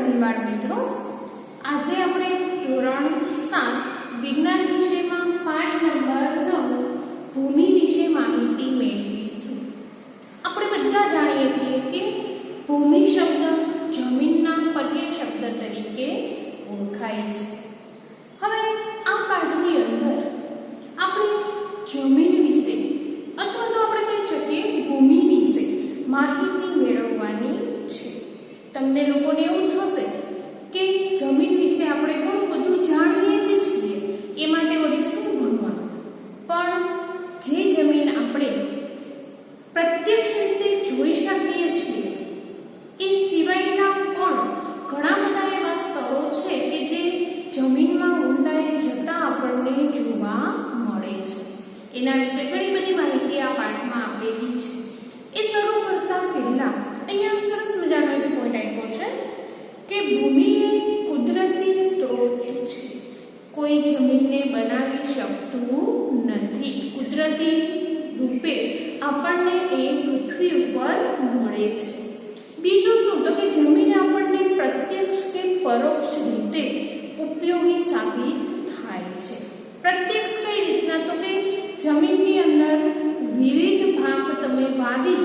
નમન બાળ મિત્રો, આજે આપણે ધોરણ 7 વિજ્ઞાન વિષયમાં પાઠ નંબર 9 ભૂમિ વિશે માહિતી મેળવીશું। આપણે બધા જાણીએ છીએ કે ભૂમિ શબ્દ જમીનના પર્યાય શબ્દ તરીકે ઓળખાય છે। હવે આ પાઠની અંદર આપણે જમીન વિશે અથવા તો આપણે કહી શકીએ ભૂમિ વિશે માહિતી મેળવવાની છે। તમને લોકોને એવું થશે કે જમીન વિશે આપણે ઘણું બધું જાણીએ જ છીએ, એ માટે વળી શું ભણવાનું? પણ જે જમીન આપણે પ્રત્યક્ષ રીતે જોઈ શકીએ છીએ એ સિવાયના પણ ઘણા બધા એવા સ્થળો છે કે જે જમીનમાં ઊંડાઈ જતા આપણને જોવા મળે છે। એના વિશે ઘણી બધી માહિતી આ પાઠમાં આપેલી છે। એ શરૂ કરતા પહેલા અહીંયા સરસ મજાનો એક પોઈન્ટ આપ્યો છે કે ભૂમિ એ કુદરતી સ્ત્રોત છે, કોઈ જમીનને બનાવી શકતું નથી। કુદરતી રૂપે આપણને એ પૃથ્વી ઉપર મળે છે। બીજું શું તો કે જમીન આપણને પ્રત્યક્ષ કે પરોક્ષ રીતે ઉપયોગી સાબિત થાય છે। પ્રત્યક્ષ કઈ રીતના તો કે જમીનની અંદર વિવિધ ભાગ તમે વાવી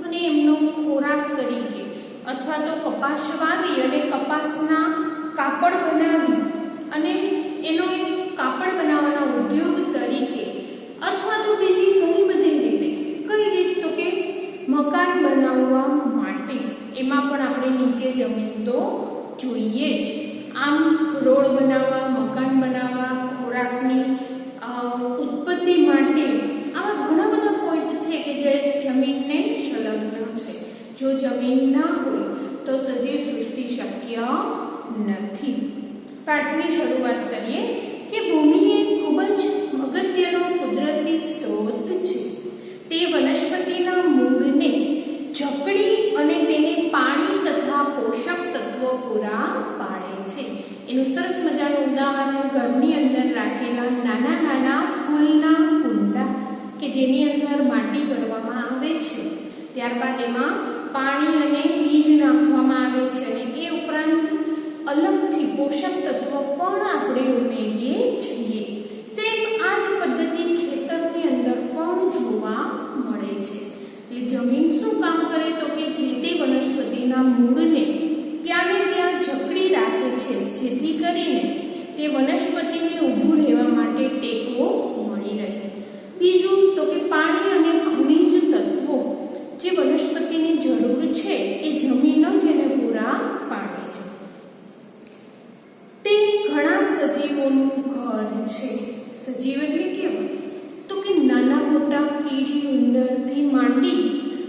અને એમનો ખોરાક તરીકે અથવા તો કપાસ વાવી અને કપાસના કાપડ બનાવી અને એનો એક કાપડ બનાવવાના ઉદ્યોગ તરીકે અથવા તો બીજી ઘણી બધી રીતે, કઈ રીત તો કે મકાન બનાવવા માટે એમાં પણ આપણે નીચે જમીન તો જોઈએ જ। આમ રોડ બનાવવા, મકાન બનાવવા, ખોરાકની ઉત્પત્તિ માટે આવા ઘણા બધા પોઈન્ટ છે કે જે જમીનને સંલગ્ન છે। જો જમીન ના હોય તો સજીવ સૃષ્ટિ શક્ય નથી। પાઠની શરૂઆત કરીએ કે ભૂમિ એ ખૂબ જ અગત્યનો કુદરતી સ્ત્રોત છે। તે વનસ્પતિના મૂળને જકડી અને તેને પાણી તથા પોષક તત્વો પૂરા પાડે છે। એનું સરસ મજાનું ઉદાહરણ ઘરની અંદર રાખેલા નાના નાના ફૂલના કુંડા કે જેની અંદર માટી ભરવામાં આવે છે, ત્યારબાદ એમાં પાણી અને બીજ નાખવામાં આવે છે અને એ ઉપરાંત અલગથી પોષક તત્વો પણ આપણે ઉમેરીએ છીએ। સેમ આ જ પદ્ધતિ ખેતરની અંદર પણ જોવા મળે છે। એટલે જમીન શું કામ કરે તો કે જે તે વનસ્પતિના મૂળને ત્યાં ને ત્યાં જકડી રાખે છે, જેથી કરીને તે વનસ્પતિને ઊભું રહેવા માટે ટેકો મળી રહે। બીજું તો કે પાણી અને ખનિજ તત્વો જે વનસ્પતિની જરૂર છે એ જમીન જ એને પૂરા પાડે છે। તે ઘણા સજીવોનું ઘર છે। સજીવ એટલે કેવા તો કે નાના મોટા કીડી ઉંદરથી માંડી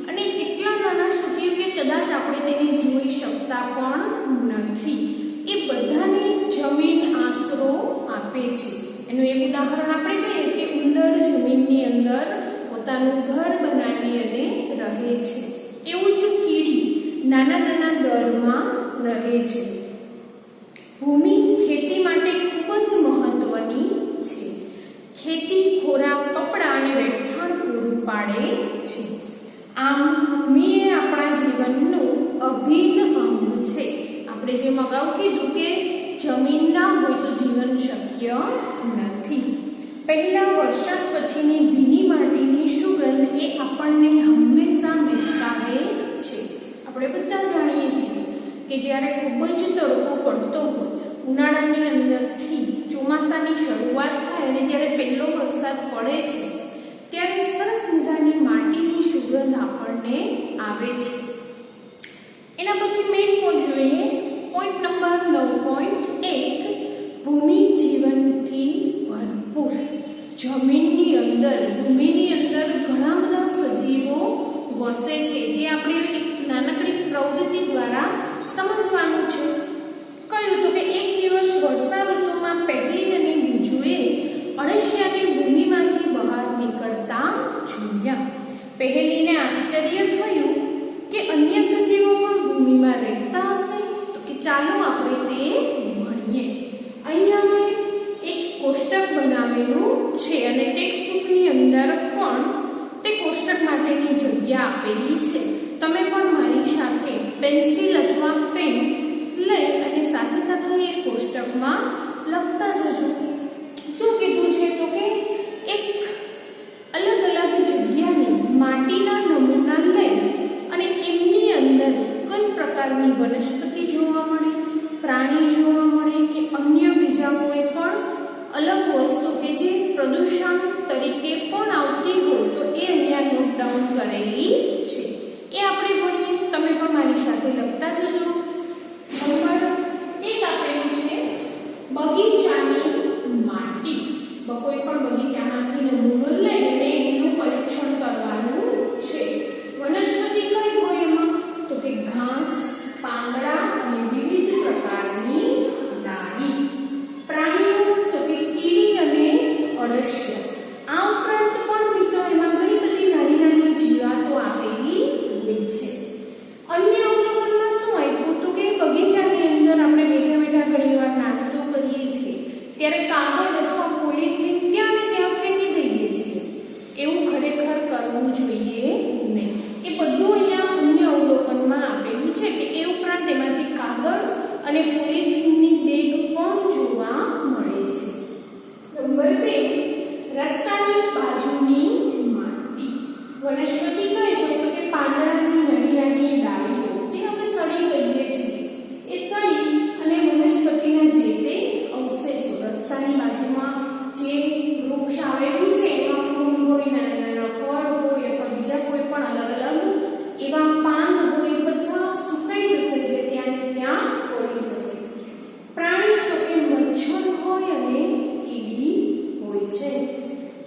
અને એટલા નાના સજીવ કે કદાચ આપણે તેને જોઈ શકતા પણ નથી, એ બધાને જમીન આશરો આપે છે। એનું એક ઉદાહરણ આપણે કહીએ કે ઉંદર જમીનની અંદર પોતાનું ઘર બનાવી અને રહે છે, એવું જ કીડી નાના નાના દરમાં રહે છે। ભૂમિ ખેતી માટે ખૂબ જ મહત્વની છે। ખેતી ખોરાક, કપડાં અને રહેઠાણ પૂરું પાડે છે। આમ ભૂમિ એ આપણા જીવનનું અભિન્ન અંગ છે। આપણે જેમ અગાઉ કીધું કે જમીન ના હોય તો જીવન શક્ય નથી। પહેલા વરસાદ પછીની ભીની માટીની સુગંધ એ આપણને હંમેશા મહેકાવે છે। આપણે બધા જાણીએ છીએ કે જ્યારે ખૂબ જ તડકો પડતો હોય, ઉનાળાની અંદરથી ચોમાસાની શરૂઆત થાય અને જ્યારે પહેલો વરસાદ પડે છે ત્યારે સરસ મજાની માટીની સુગંધ આપણને આવે છે। એના પછી મેઇન પોઈન્ટ જોઈએ, પોઈન્ટ નંબર 9.1 ભૂમિ જીવનથી ભરપૂર। જમીનની અંદર, ભૂમિની અંદર ઘણા બધા સજીવો વસે છે, જે આપણે એક નાનકડી પ્રવૃત્તિ દ્વારા સમજવાનું છે। કહ્યું તો કે એક દિવસ વર્ષા ઋતુમાં પહેલી અને બીજુએ અળસિયાને ભૂમિમાંથી બહાર નીકળતા જોયા। પહેલીને આશ્ચર્ય થયું કે અન્ય સજીવો પણ ભૂમિમાં રહેતા હશે, તો કે ચાલો આપણે તે ભણીએ। અહીંયા મેં એક કોષ્ટક બનાવેલું છે અને ટેક્સ્ટ બુકની અંદર પણ તે કોષ્ટક માટેની જગ્યા આપેલી છે। તમે પણ મારી સાથે પેન્સિલ અથવા પેન લઈ સાથે એ કોષ્ટકમાં લખતા જજો. શું કીધું છે તો કે એક અલગ અલગ જગ્યાની માટીના નમૂના લઈ અને એમની અંદર કઈ પ્રકારની વનસ્પતિ જોવા મળે, પ્રાણી જોવા મળે કે અન્ય બીજા કોઈ પણ અલગ વસ્તુ કે જે પ્રદૂષણ તરીકે પણ આવતી હોય તો એ અહીંયા નોટ ડાઉન કરેલી છે. એ આપણે ભણીએ. તમે પણ મારી સાથે લખતા જજો. નંબર 1 આપેલું છે બગીચાની માટી. કોઈ પણ બગીચામાંથી નમૂનો લઈ અને એનું પરીક્ષણ કરવાનું છે. વનસ્પતિ કઈ હોય એમાં તો કે ઘાસ, પાંદડા અને વિવિધ પ્રકારની ડાળી. પ્રાણીઓ તો કે કીડી અને અળસિયા. આ ઉપરાંત પણ મિત્રો એમાં ઘણી બધી નાની નાની જીવાતો આપેલી હોય છે. અન્ય અવલોકનમાં શું આપ્યું તો કે બગીચાની અંદર આપણે બેઠા બેઠા ઘણીવાર નાસ્તો કરીએ છીએ ત્યારે કાગળ અથવા પોલિથીન ત્યાં ને ત્યાં ફેંકી દઈએ છીએ. એવું ખરેખર કરવું જોઈએ નહીં. એ બધું અહીંયા અન્ય અવલોકનમાં આપેલું છે કે એ ઉપરાંત તેમાંથી કાગળ અને પોલિથીનની બેગ પણ જોવા મળે છે. નંબર 2 રસ્તાની બાજુની માટી. વનસ્પતિ કઈ હોય તો કે પાંદડાની નાની નાની ડાળીઓ જે આપણે સળી કહીએ છીએ. એ સળી અને વનસ્પતિના જે તે અવશેષો રસ્તાની બાજુમાં જે વૃક્ષ આવેલું છે એમાં ફૂલ હોય, નાના નાના ફળ હોય અથવા બીજા કોઈ પણ અલગ અલગ એવા પાન હોય બધા સુકાઈ જશે એટલે ત્યાં ને ત્યાં પડી જશે. પ્રાણી તો કે મચ્છર હોય અને કીડી હોય છે.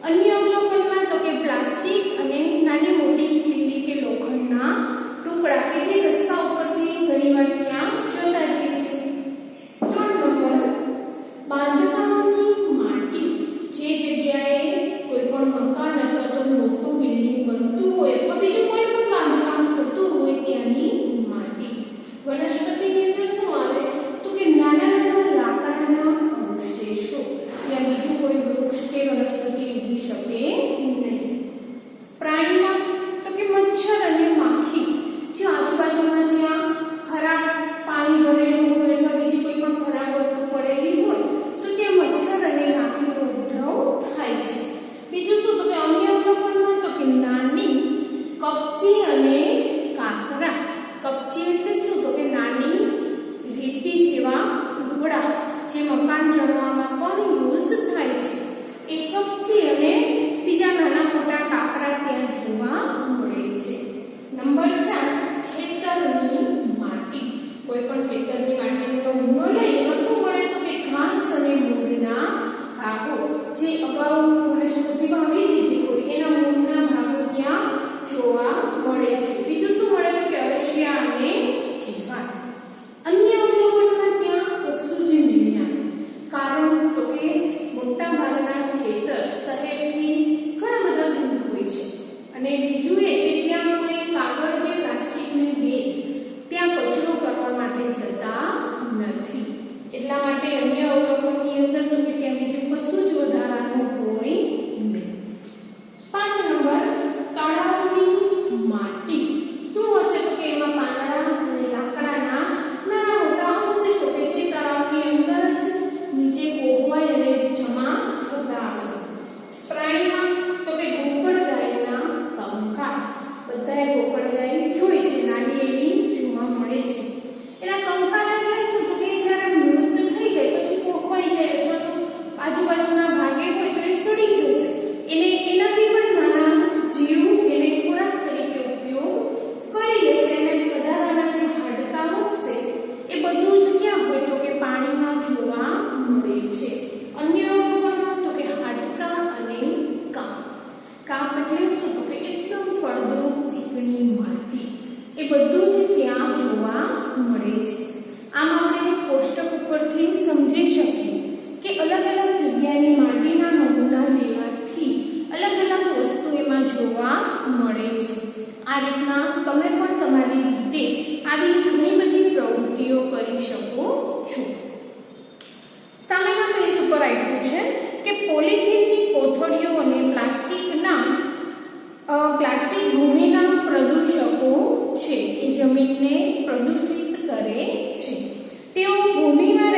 અન્ય અવલોકનમાં તો કે પ્લાસ્ટિક અને નાની મોટી ખીલી કે લોખંડના ટુકડા કે જે રસ્તા ઉપરથી ઘણીવાર ત્યાં જતા રહે છે. 3 નંબર બાંધકામની માટી. જે જગ્યાએ કોઈ પણ મકાન અથવા તો મોટું બિલ્ડિંગ બનતું હોય અથવા બીજું કોઈ પણ બાંધકામ થતું હોય ત્યાંની માટી. વનસ્પતિની અંદર શું આવે તો કે નાના નાના લાકડાના અવશેષો. ત્યાં બીજું કોઈ વૃક્ષ કે વનસ્પતિ ઉગી શકે નહીં. પ્રાણીમાં તો કે મચ્છર અને માખી. જો આજુબાજુમાં ત્યાં ખરાબ પાણી ભરેલું હોય અથવા બીજી કોઈ પણ ખરાબ વસ્તુ પડેલી હોય તો ત્યાં મચ્છર અને માખીનો ઉદ્ભવ થાય છે. બીજું શું તો કે અન્ય અવલોકનમાં તો કે નાની કપચી અને કાંકરા. કપચી એટલે શું તો કે નાની રેતી જેવા ટુકડા જે મકાન ચણવામાં પણ યુઝ થાય છે. એ કપચી અને બીજા નાના મોટા કાંકરા ત્યાં જોવા મળે છે. નંબર 4 ખેતરની માટી. કોઈ પણ ખેતરની માટીનો નમૂનો લઈ એમાં શું મળે તો કે ઘાસ અને મૂળના ભાગો જે અગાઉ વનસ્પતિ વાવી દીધી હોય એના મૂળના ભાગો ત્યાં જોવા મળે છે. બીજું શું મળે તો કે અળસિયા અને જીવાત. અન્ય અવલોકનમાં ત્યાં કશું જ નહીં આવે. કારણ તો કે મોટા ભાગના ખેતર શહેરથી ઘણા બધા દૂર હોય છે અને બીજું એ કે ત્યાં કોઈ કાગળ કે પ્લાસ્ટિકની બેગ ત્યાં કચરો કરવા માટે જતા નથી. એટલા માટે અન્ય અવલોકનની અંદર તો કે ત્યાં બીજું કશું જ વધારાનું હોય નહીં. 5 નંબર તળાવની માટી. શું હશે તો કે એમાં પાંદડા અને લાકડાના નાના મોટા અવશેષો કે જે તળાવની અંદર જ નીચે કોહવાય અને જમા થતા હશે. પ્રાણીમાં તો કે ગોકળ ગાયના કંકાલ. બધાએ ગોકળ ગાય જોઈ છે, નાની એવી જોવા મળે છે. એના કંકાલ એટલે શું તો કે જ્યારે મૃત થઈ જાય પછી કોહવાઈ જાય અથવા તો આજુબાજુના ભાગે હોય તો એ સડી જશે. એટલે એનાથી પણ નાના જીવ એને ખોરાક તરીકે ઉપયોગ કરી લેશે અને વધારાના જે હાડકાં વધશે એ બધું જ ક્યાં હોય તો કે પાણીમાં જોવા મળે છે. અન્ય અવલોકનમાં તો કે હાડકાં અને કાપ. કાપ એટલે શું તો કે એકદમ ફળદ્રુપ ચીકણી માટી. એ બધું જ ત્યાં જોવા મળે છે. આમ આપણે કોષ્ટક ઉપરથી સમજી શકીએ કે અલગ અલગ જગ્યાની માટીના નમૂના લેવાથી અલગ અલગ વસ્તુ એમાં જોવા મળે છે. આ રીતના તમે પણ તમારી રીતે આવી ઘણી બધી પ્રવૃત્તિઓ કરી શકો છો. સામેના પેજ ઉપર આપ્યું છે કે પોલિથીનની કોથળીઓ અને પ્લાસ્ટિક ભૂમિના પ્રદૂષકો છે. એ જમીનને પ્રદૂષિત કરે છે. તેઓ ભૂમિમાં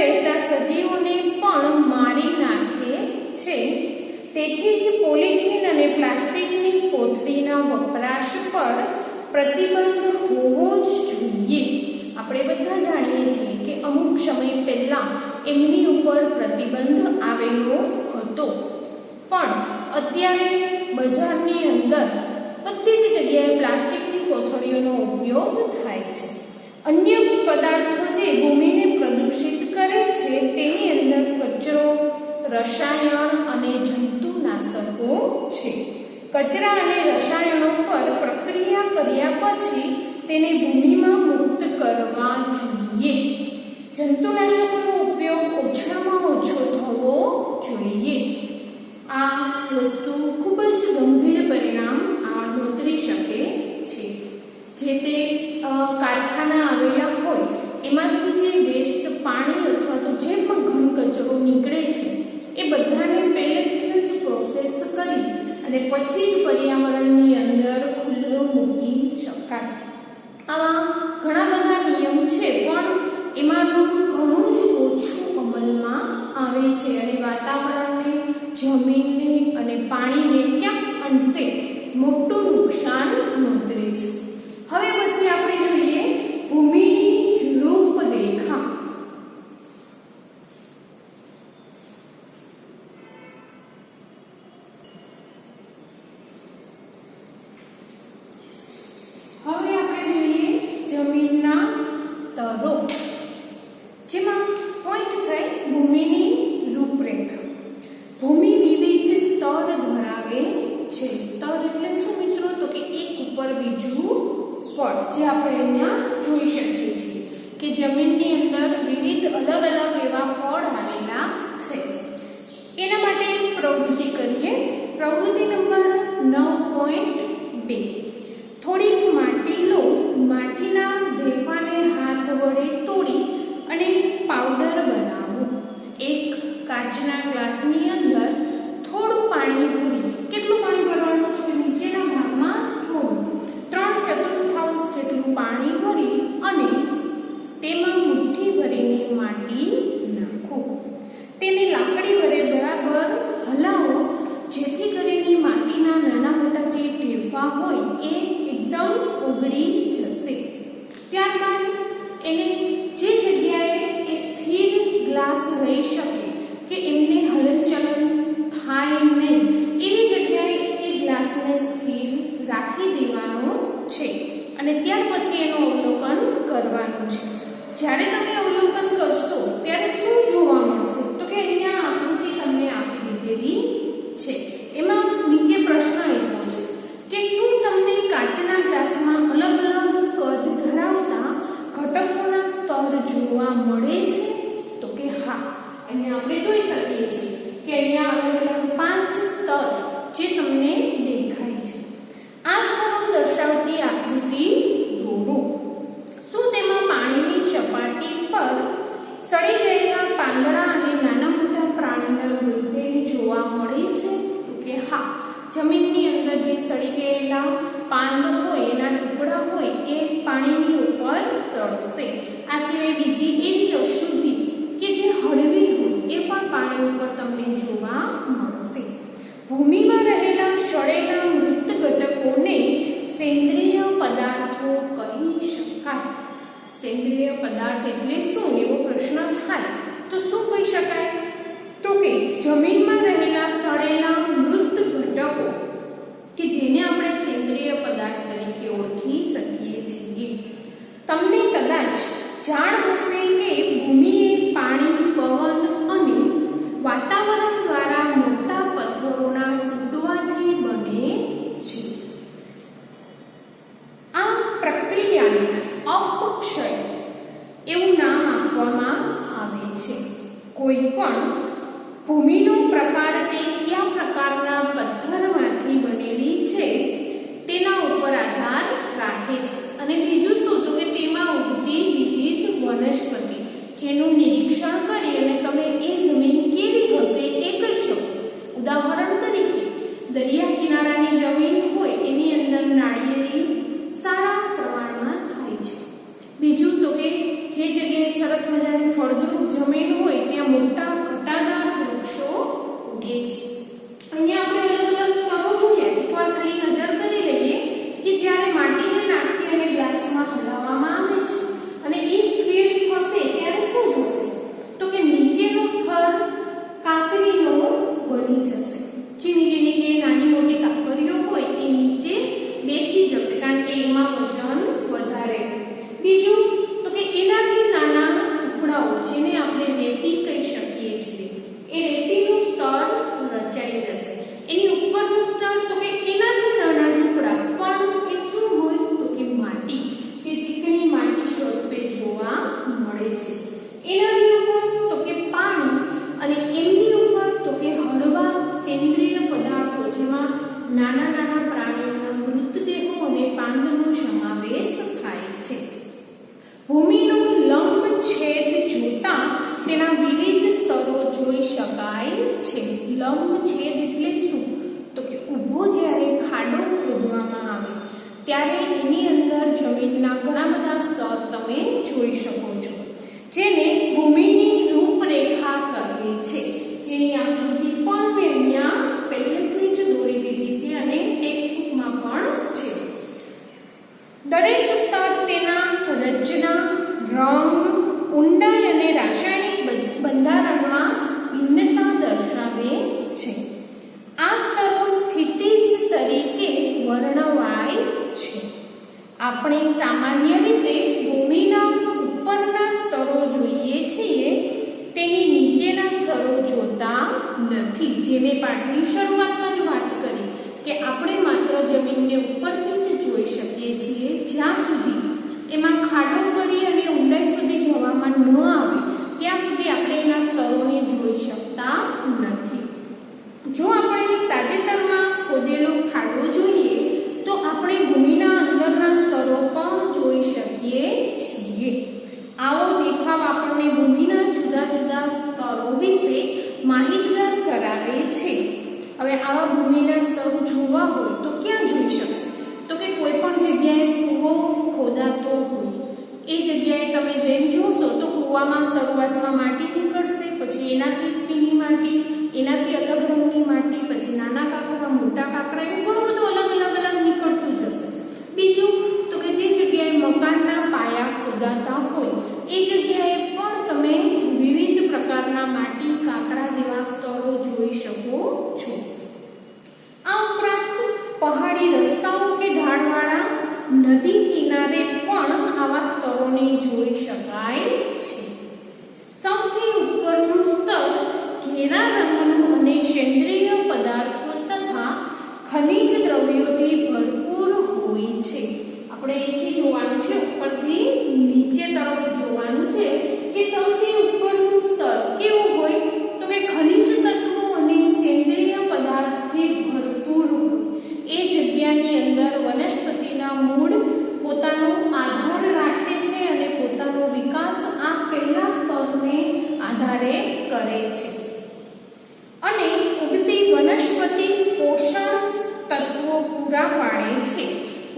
સમય પહેલા એમની ઉપર પ્રતિબંધ આવેલો હતો, પણ અત્યારે બજારની અંદર બધી જ જગ્યાએ પ્લાસ્ટિકની કોથળીઓનો ઉપયોગ થાય છે. અન્ય પદાર્થો જે ભૂમિને પ્રદૂષિત કરે છે તેની અંદર કચરો, રસાયણ અને જંતુનાશકો છે. કચરા અને રસાયણો પર પ્રક્રિયા કર્યા પછી તેને ભૂમિમાં મુક્ત કરવા જોઈએ. જંતુનાશકોનો ઉપયોગ ઓછામાં ઓછો થવો જોઈએ. આ વસ્તુ ખૂબ જ ગંભીર પરિણામ નોતરી શકે છે. જે તે કારખાના આવેલા હોય એમાંથી જે વેસ્ટ પાણી અથવા તો જે પણ ઘન કચરો નીકળે છે એ બધાને પહેલેથી જ પ્રોસેસ કરી અને પછી જ પર્યાવરણની અંદર ખુલ્લો મૂકી શકાય. આવા ઘણા બધા નિયમ છે, પણ એમાંનું ઘણું જ ઓછું અમલમાં આવે છે અને વાતાવરણને, જમીનને અને પાણીને ક્યાંક અંશે મોટું નુકસાન નોંધે છે. હવે પછી આપણે જોઈએ ભૂમિની રૂપરેખા. હવે આપણે જોઈએ જમીનના સ્તરો, જેમાં પોઈન્ટ છે ભૂમિની રૂપરેખા. ભૂમિ વિવિધ સ્તર ધરાવે છે. સ્તર એટલે શું મિત્રો? તો કે એક ઉપર બીજું પડ, જે આપણે અહીંયા જોઈ શકીએ છીએ કે જમીનની અંદર વિવિધ અલગ અલગ એવા પડ આવેલા છે. એના માટે એક પ્રવૃત્તિ કરીએ. પ્રવૃત્તિ નંબર 9.2. થોડીક માટી લો. માટીના ઢેફાને હાથ વડે તોડી અને પાવડર બનાવો. એક કાચના ગ્લાસની અંદર થોડું પાણી ભરી. કેટલું પાણી ભરવાનું? તો નીચેના ભાગમાં થોડું 3/4 જેટલું પાણી ભરી અને તેમાં મુઠ્ઠી ભરીને માટી નાખો. તેને લાકડી વડે બરાબર હલાવો, જેથી કરીને માટીના નાના મોટા જે ઢેફા હોય એ એકદમ ઓગળી જશે. ત્યારબાદ એને જે જગ્યાએ એ સ્થિર ગ્લાસ રહી શકે કે એમને હલનચલન થાય નહીં એવી જગ્યાએ એ ગ્લાસને સ્થિર રાખી દેવાનો છે અને ત્યાર પછી એનું અવલોકન કરવાનું છે. જ્યારે તમે અવલોકન કરશો ત્યારે શું જોવા મળશે? તો કે અહીંયા આકૃતિ તમને આપી દીધેલી છે. એમાં નીચે પ્રશ્ન આપ્યો છે કે શું તમને કાચના ગ્લાસમાં અલગ અલગ કદ ધરાવતા ઘટકોના સ્તર જોવા મળે છે? તો કે હા. અહીંયા આપણે જોઈ શકીએ છીએ કે અહીંયા અલગ અલગ 5 સ્તર જે તમને દેખાય છે. આ સ્તરો દર્શાવતી આકૃતિ દોરો. શું તેમાં પાણીની સપાટી પર સડી ગયેલા પાંદડા અને નાના મોટા પ્રાણીના મૃતદેહ જોવા મળે છે? તો કે હા. જમીનની અંદર જે સડી ગયેલા પાન હોય, એના ટુકડા હોય એ પાણીની ઉપર તરશે. આ સિવાય બીજી એવી અશુદ્ધિ કે જે હળવી હોય એ પણ પાણી ઉપર તમને જોવા મળશે. ભૂમિમાં રહેલા સડેલા મૃત ઘટકોને સેન્દ્રિય પદાર્થો કહી શકાય. સેન્દ્રિય પદાર્થ એટલે શું એવો પ્રશ્ન થાય તો શું કહી શકાય? તો કે જમીનમાં રહેલા સડેલા મૃત ઘટકો કે જેને આપણે સેન્દ્રિય પદાર્થ તરીકે ઓળખી શકીએ છીએ. તમને કદાચ જાણ હશે કે ભૂમિએ પાણી, પવન અને વાતાવરણ દ્વારા મોટા પથ્થરોના તૂટવાથી બને છે. આ પ્રક્રિયાને અપક્ષય એવું નામ આપવામાં આવે છે. કોઈ પણ ભૂમિનો પ્રકાર તે કયા પ્રકારના પથ્થરમાંથી બનેલી છે તેના ઉપર આધાર રાખે છે. અને બીજું શું? તો કે તેમાં ઉગતી વિવિધ વનસ્પતિ જેનું નિરીક્ષણ કરી અને તમે એ જમીન કેવી હશે એ કહી શકો. ઉદાહરણ તરીકે દરિયા કિનારાની જમીન હોય એની અંદર નાળિયેરી સારા પ્રમાણમાં થાય છે. બીજું તો કે જે જગ્યાએ સરસ મજાની ફળદ્રુપ જમીન હોય ત્યાં મોટા ઘટાદાર વૃક્ષો ઉગે છે. અહીંયા આપણે અલગ અલગ સ્તરો જોયા. એકવાર ખાલી નજર કરી લઈએ કે જ્યારે માટીને નાખી અને ગ્લાસમાં હલાવવામાં આવે છે અને એ સ્થિર થશે ત્યારે શું થશે? ત્યારે એની અંદર જમીનના ઘણા બધા સ્તર તમે જોઈ શકો છો, જેને ભૂમિની રૂપરેખા કહે છે. જેની આકૃતિ પણ મેં અહીંયા પહેલેથી જ દોરી દીધી છે અને ટેક્સ્ટબુકમાં પણ છે. દરેક સ્તર તેના રચના, રંગ, ઊંડાઈ અને રાસાયણિક બંધારણમાં ભિન્નતા દર્શાવે છે. આ સ્તરો સ્થિતિજ તરીકે વર્ણવાય છે. આપણે સામાન્ય રીતે ભૂમિના ઉપરના સ્તરો જોઈએ છીએ, તેની નીચેના સ્તરો જોતા નથી. જે મેં પાઠની શરૂઆતમાં જ વાત કરી કે આપણે માત્ર જમીનને ઉપરથી જ જોઈ શકીએ છીએ, જ્યાં સુધી એમાં ખાડો કરી અને ઊંડાઈ સુધી જવામાં ન આવે ત્યાં સુધી આપણે એના સ્તરોને જોઈ શકતા નથી. જો આપણે તાજેતરમાં ખોદેલો ખાડો જોઈએ તો આપણે ભૂમિના અંદરના સ્તરો પણ જોઈ શકીએ છીએ. આવો દેખાવ આપણને ભૂમિના જુદા જુદા સ્તરો વિશે માહિતગાર કરાવે છે. હવે આવા ભૂમિના સ્તરો જોવા હોય તો ક્યાં જોઈ શકાય? તો કે કોઈ પણ જગ્યાએ કૂવો ખોદાતો હોય એ જગ્યાએ તમે જઈને જોશો તો કૂવામાં શરૂઆતમાં માટી નીકળશે, પછી એનાથી પીળી માટી, એનાથી અલગ રંગની માટી, પછી નાના કાંકરા, મોટા કાંકરા, એવું ઘણું બધું અલગ અલગ નીકળતું જશે. બીજું તો કે જે જગ્યાએ મકાનના પાયા ખોદાતા હોય એ જગ્યાએ પણ તમે વિવિધ પ્રકારના માટી, કાંકરા જેવા સ્તરો જોઈ શકો છો. આ ઉપરાંત પહાડી રસ્તાઓ કે ઢાળવાળા નદી કિનારે પણ આવા સ્તરોને જોઈ શકાય છે. સૌથી ઉપરનું સ્તર ઘેરા રંગનું અને સેન્દ્રિય પદાર્થો તથા ખનિજ દ્રવ્યોથી ભરપૂર હોય છે. આપણે અહીંથી જોવાનું છે, ઉપરથી નીચે તરફ જોવાનું છે કે સૌથી ઉપરનું સ્તર કેવું હોય તો કે ખનિજ તત્વો અને સેન્દ્રિય પદાર્થથી ભરપૂર હોય. એ જગ્યાની અંદર વનસ્પતિના મૂળ પોતાનો આધાર રાખે છે અને પોતાનો વિકાસ આ પહેલા સ્તરને આધારે કરે છે. અને ઉગતી વનસ્પતિ પોષક તત્વો પૂરા પાડે છે.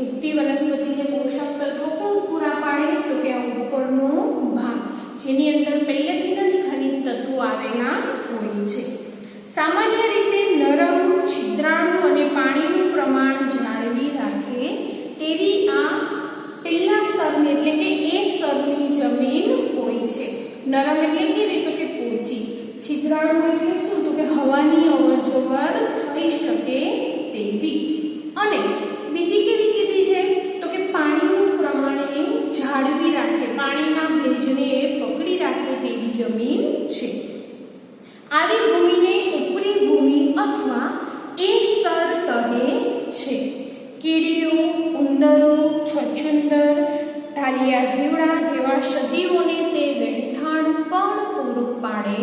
ઉગતી વનસ્પતિને પોષક તત્વો કોણ પૂરા પાડે તો કે આ ઉપરનો ભાગ, જેની અંદર પહેલેથી જ ખનિજ તત્વો આવેલા હોય છે. સામાન્ય રીતે નરમ, છિદ્રાળુ અને પાણીનું પ્રમાણ જાળવી રાખે તેવી આ પહેલા સ્તરની એટલે કે એ સ્તરની જમીન હોય છે. નરમ એટલે કેવી તો કે પોચી, છિદ્રાળુ એટલે શું તો કે હવાની અવરજવર થઈ શકે તેવી, અને બીજી કેવી કીધી છે તો કે પાણીનું પ્રમાણ એ જાળવી રાખે, પાણીના ભેજને એ પકડી રાખે તેવી જમીન છે. આવી ભૂમિને ઉપરી ભૂમિ અથવા એ સ્તર કહે છે. કીડીઓ, ઉંદરો, છછુંદર, ઢાલિયા જીવડા જેવા સજીવોને તે રહેઠાણ પણ પૂરું પાડે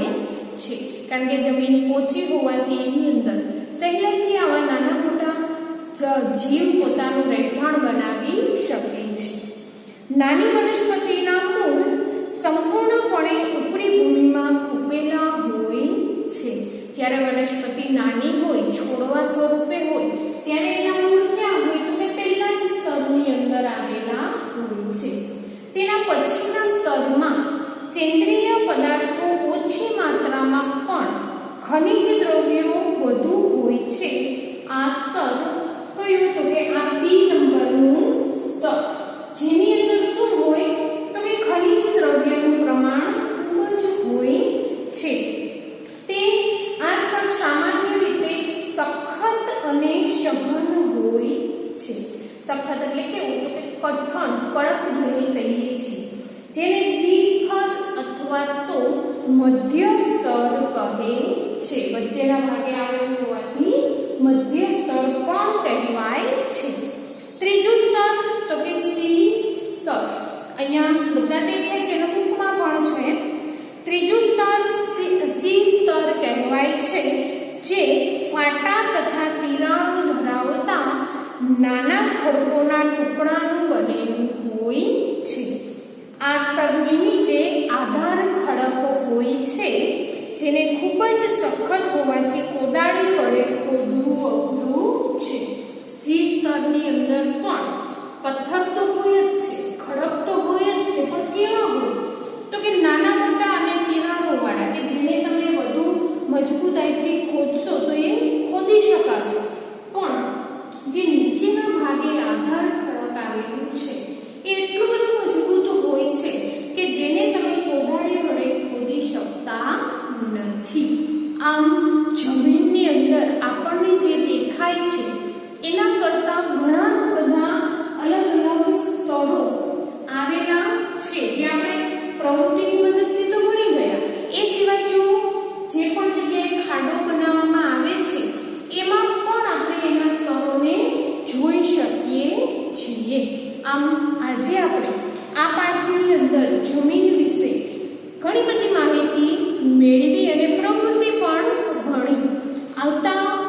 છે. કારણ કે જમીન પોચી હોવાથી એની અંદર સહેલાઈથી આવા નાના મોટા જીવ પોતાનું રહેઠાણ બનાવી શકે છે. નાની વનસ્પતિના મૂળ સંપૂર્ણપણે ઉપરી ભૂમિમાં ખૂંપેલા હોય છે. જ્યારે વનસ્પતિ નાની હોય, છોડવા સ્વરૂપે હોય, ત્યારે એના મૂળ ક્યાં હોય તો કે પહેલા જ સ્તરની અંદર આવેલા હોય છે. તેના પછીના સ્તરમાં સેન્દ્રિય પદાર્થો ઓછી માત્રામાં પણ ખનિજ દ્રવ્યો વધુ હોય છે. આ સ્તર કયું તો કે આ બી નંબરનું સ્તર, જેની અંદર શું હોય તો કે ખનિજ દ્રવ્યનું પ્રમાણ ખૂબ જ હોય છે. તે આ સ્તર સામાન્ય રીતે સખત અને સઘન હોય છે. સખત એટલે કેવું તો કે કઠણ, કડક જેને કહીએ છીએ, જેને બી સ્તર અથવા તો મધ્ય સ્તર કહે છે. વચ્ચેના ભાગે આવેલું હોવાથી મધ્ય સ્તર પણ કહેવાય છે. ત્રીજું સ્તર તો કે સી સ્તર, અહીંયા બધા દેખાય છે, લઘુમાં પણ છે. ત્રીજું સ્તર સી સ્તર કહેવાય છે, જે ફાટા તથા તિરાડો ધરાવતા નાના ખડકોના ટુકડાનું બનેલું હોય છે. આ સ્તરની નીચે આધાર ખડકો હોય છે, જેને ખૂબ જ સખત હોવાથી કોદાળી વડે ખોદવું અઘરું છે. સી સ્તરની અંદર પણ આજે આપણે આ પાઠની અંદર જમીન વિશે ઘણી બધી માહિતી મેળવી અને પ્રવૃત્તિ પણ ભણી. આવતા